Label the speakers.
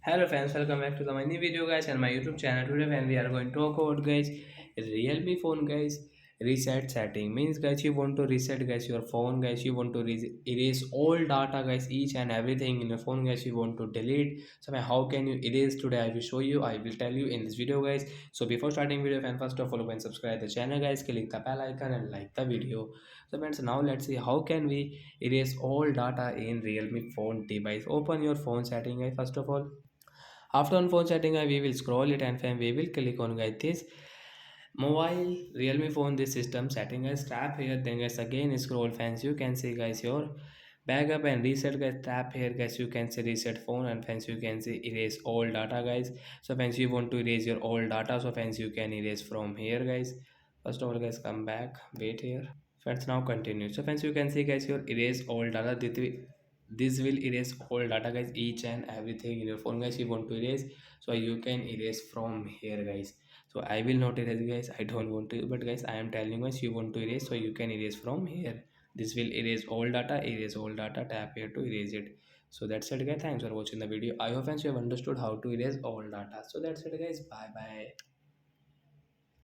Speaker 1: Hello friends, welcome back to the my new video guys and my YouTube channel. Today when we are going to talk about guys Realme phone guys reset setting means guys you want to reset guys your phone guys, you want to erase all data guys, each and everything in your phone guys you want to delete. So man, how can you erase? Today I will show you, I will tell you in this video guys. So before starting video fan, first of all go and subscribe the channel guys, click the bell icon and like the video. So friends, now let's see how can we erase all data in Realme phone device. Open your phone setting guys. First of all, after on phone setting, we will scroll it and then we will click on guys this mobile Realme phone, this system setting guys, tap here, then guys again scroll fans, you can see guys your backup and reset guys, tap here guys, you can see reset phone and fans you can see erase all data guys. So fans you want to erase your all data, so fans you can erase from here guys. First of all guys, come back, wait here. Friends, now continue. So friends, you can see guys your erase all data. This will erase all data guys, each and everything in your phone guys you want to erase. So you can erase from here guys. So I will not erase guys. I don't want to, but guys I am telling guys you want to erase, so you can erase from here. This will erase all data. Erase all data. Tap here to erase it. So that's it guys. Thanks for watching the video. I hope friends you have understood how to erase all data. So that's it guys. Bye bye.